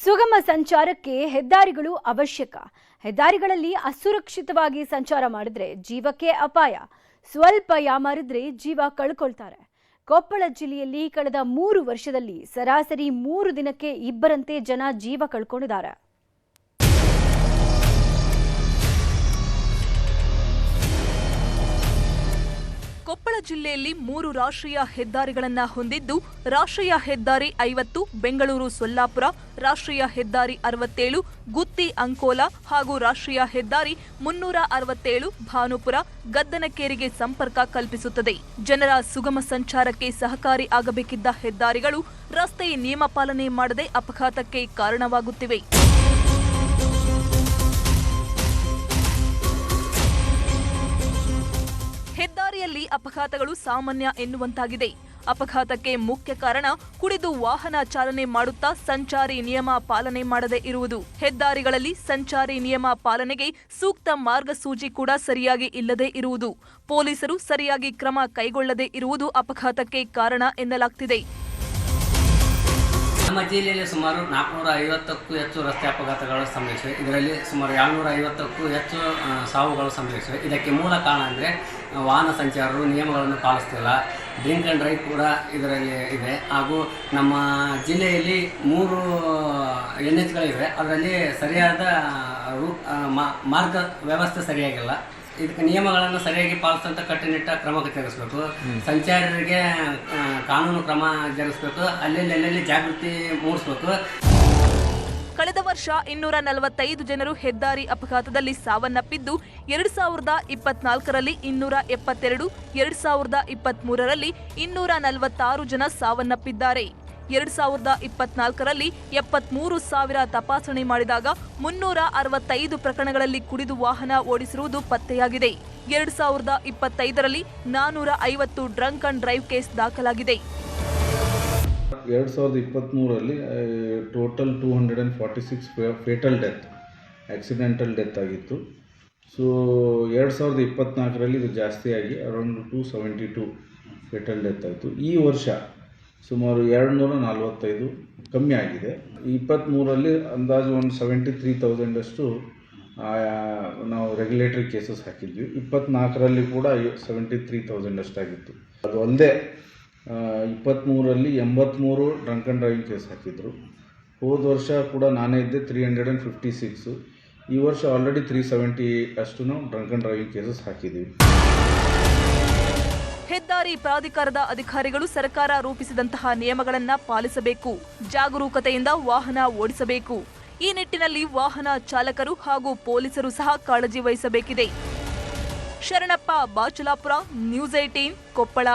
ಸುಗಮ ಸಂಚಾರಕ್ಕೆ ಹೆದ್ದಾರಿಗಳು ಅವಶ್ಯಕ. ಹೆದ್ದಾರಿಗಳಲ್ಲಿ ಅಸುರಕ್ಷಿತವಾಗಿ ಸಂಚಾರ ಮಾಡಿದ್ರೆ ಜೀವಕ್ಕೆ ಅಪಾಯ. ಸ್ವಲ್ಪ ಯಾಮಾರಿದ್ರೆ ಜೀವ ಕಳ್ಕೊಳ್ತಾರೆ. ಕೊಪ್ಪಳ ಜಿಲ್ಲೆಯಲ್ಲಿ ಕಳೆದ 3 ವರ್ಷದಲ್ಲಿ ಸರಾಸರಿ 3 ದಿನಕ್ಕೆ ಇಬ್ಬರಂತೆ ಜನ ಜೀವ ಕಳ್ಕೊಂಡಿದ್ದಾರೆ. ಕೊಪ್ಪಳ ಜಿಲ್ಲೆಯಲ್ಲಿ 3 ರಾಷ್ಟ್ರೀಯ ಹೆದ್ದಾರಿಗಳನ್ನು ಹೊಂದಿದ್ದು, ರಾಷ್ಟ್ರೀಯ ಹೆದ್ದಾರಿ 50 ಬೆಂಗಳೂರು ಸೊಲ್ಲಾಪುರ, ರಾಷ್ಟ್ರೀಯ ಹೆದ್ದಾರಿ 67 ಗುತ್ತಿ ಅಂಕೋಲಾ ಹಾಗೂ ರಾಷ್ಟ್ರೀಯ ಹೆದ್ದಾರಿ 367 ಭಾನುಪುರ ಗದ್ದನಕೇರಿಗೆ ಸಂಪರ್ಕ ಕಲ್ಪಿಸುತ್ತದೆ. ಜನರ ಸುಗಮ ಸಂಚಾರಕ್ಕೆ ಸಹಕಾರಿ ಆಗಬೇಕಿದ್ದ ಹೆದ್ದಾರಿಗಳು ರಸ್ತೆ ನಿಯಮ ಪಾಲನೆ ಮಾಡದೆ ಅಪಘಾತಕ್ಕೆ ಕಾರಣವಾಗುತ್ತಿವೆ. ಹೆದ್ದಾರಿಯಲ್ಲಿ ಅಪಘಾತಗಳು ಸಾಮಾನ್ಯ ಎನ್ನುವಂತಾಗಿದೆ. ಅಪಘಾತಕ್ಕೆ ಮುಖ್ಯ ಕಾರಣ ಕುಡಿದು ವಾಹನ ಚಾಲನೆ ಮಾಡುತ್ತಾ ಸಂಚಾರಿ ನಿಯಮ ಪಾಲನೆ ಮಾಡದೇ ಇರುವುದು. ಹೆದ್ದಾರಿಗಳಲ್ಲಿ ಸಂಚಾರಿ ನಿಯಮ ಪಾಲನೆಗೆ ಸೂಕ್ತ ಮಾರ್ಗಸೂಚಿ ಕೂಡ ಸರಿಯಾಗಿ ಇಲ್ಲದೇ ಇರುವುದು, ಪೊಲೀಸರು ಸರಿಯಾಗಿ ಕ್ರಮ ಕೈಗೊಳ್ಳದೇ ಇರುವುದು ಅಪಘಾತಕ್ಕೆ ಕಾರಣ ಎನ್ನಲಾಗ್ತಿದೆ. ನಮ್ಮ ಜಿಲ್ಲೆಯಲ್ಲಿ ಸುಮಾರು 450ಕ್ಕೂ ಹೆಚ್ಚು ರಸ್ತೆ ಅಪಘಾತಗಳು ಸಂಭವಿಸಿವೆ. ಇದರಲ್ಲಿ ಸುಮಾರು 250ಕ್ಕೂ ಹೆಚ್ಚು ಸಾವುಗಳು ಸಂಭವಿಸಿವೆ. ಇದಕ್ಕೆ ಮೂಲ ಕಾರಣ ಅಂದರೆ ವಾಹನ ಸಂಚಾರರು ನಿಯಮಗಳನ್ನು ಪಾಲಿಸ್ತಿಲ್ಲ. ಡ್ರಿಂಕ್ ಆ್ಯಂಡ್ ಡ್ರೈವ್ ಕೂಡ ಇದರಲ್ಲಿ ಇದೆ. ಹಾಗೂ ನಮ್ಮ ಜಿಲ್ಲೆಯಲ್ಲಿ 3 NHಗಳಿವೆ. ಅದರಲ್ಲಿ ಸರಿಯಾದ ಮಾರ್ಗ ವ್ಯವಸ್ಥೆ ಸರಿಯಾಗಿಲ್ಲ. ಇದಕ್ಕೆ ನಿಯಮಗಳನ್ನು ಸರಿಯಾಗಿ ಪಾಲಿಸುವಂಥ ಕಟ್ಟುನಿಟ್ಟ ಕ್ರಮ ಜರುಗಿಸಬೇಕು. ಸಂಚಾರರಿಗೆ ಕಾನೂನು ಕ್ರಮ ಜರುಗಿಸಬೇಕು. ಅಲ್ಲೆಲ್ಲಿ ಜಾಗೃತಿ ಮೂಡಿಸಬೇಕು. ಕಳೆದ ವರ್ಷ 245 ಜನರು ಹೆದ್ದಾರಿ ಅಪಘಾತದಲ್ಲಿ ಸಾವನ್ನಪ್ಪಿದ್ದು, 2024ರಲ್ಲಿ 272, 2023ರಲ್ಲಿ 246 ಜನ ಸಾವನ್ನಪ್ಪಿದ್ದಾರೆ. 2024ರಲ್ಲಿ 73,000 ತಪಾಸಣೆ ಮಾಡಿದಾಗ 365 ಪ್ರಕರಣಗಳಲ್ಲಿ ಕುಡಿದು ವಾಹನ ಓಡಿಸಿರುವುದು ಪತ್ತೆಯಾಗಿದೆ. 2025ರಲ್ಲಿ 450 ಡ್ರಂಕ್ ಅಂಡ್ ಡ್ರೈವ್ ಕೇಸ್ ದಾಖಲಾಗಿದೆ. 2023ರಲ್ಲಿ total 246 fatal death, accidental death ಆಗಿತ್ತು. ಸೊ 2024ರಲ್ಲಿ ಇದು ಜಾಸ್ತಿಯಾಗಿ ಅರೌಂಡ್ 272 ಫೇಟಲ್ ಡೆತ್ ಆಯಿತು. ಈ ವರ್ಷ ಸುಮಾರು 245 ಕಮ್ಮಿ ಆಗಿದೆ. 23ರಲ್ಲಿ ಅಂದಾಜು ಒಂದು 73,000 ನಾವು ರೆಗ್ಯುಲೇಟರಿ ಕೇಸಸ್ ಹಾಕಿದ್ವಿ. 24ರಲ್ಲಿ ಕೂಡ 73,000 ಅಷ್ಟಾಗಿತ್ತು. ಅದು ಅಲ್ಲದೆ 23ರಲ್ಲಿ 83 ಡ್ರಂಕ್ ಆ್ಯಂಡ್ ಡ್ರೈವಿಂಗ್ ಕೇಸ್ ಹಾಕಿದ್ರು. ಹೋದ ವರ್ಷ ಕೂಡ ನಾನೇ ಇದ್ದೆ 356. ಈ ವರ್ಷ ಆಲ್ರೆಡಿ 370 ಅಷ್ಟು ನಾವು ಡ್ರಂಕ್ ಆ್ಯಂಡ್ ಡ್ರೈವಿಂಗ್ ಕೇಸಸ್ ಹಾಕಿದ್ದೀವಿ. ಹೆದ್ದಾರಿ ಪ್ರಾಧಿಕಾರದ ಅಧಿಕಾರಿಗಳು ಸರ್ಕಾರ ರೂಪಿಸಿದಂತಹ ನಿಯಮಗಳನ್ನು ಪಾಲಿಸಬೇಕು, ಜಾಗರೂಕತೆಯಿಂದ ವಾಹನ ಓಡಿಸಬೇಕು. ಈ ನಿಟ್ಟಿನಲ್ಲಿ ವಾಹನ ಚಾಲಕರು ಹಾಗೂ ಪೊಲೀಸರು ಸಹ ಕಾಳಜಿ ವಹಿಸಬೇಕಿದೆ. ಶರಣಪ್ಪ ಬಾಚುಲಾಪುರ, ನ್ಯೂಸ್ 18 ಕೊಪ್ಪಳ.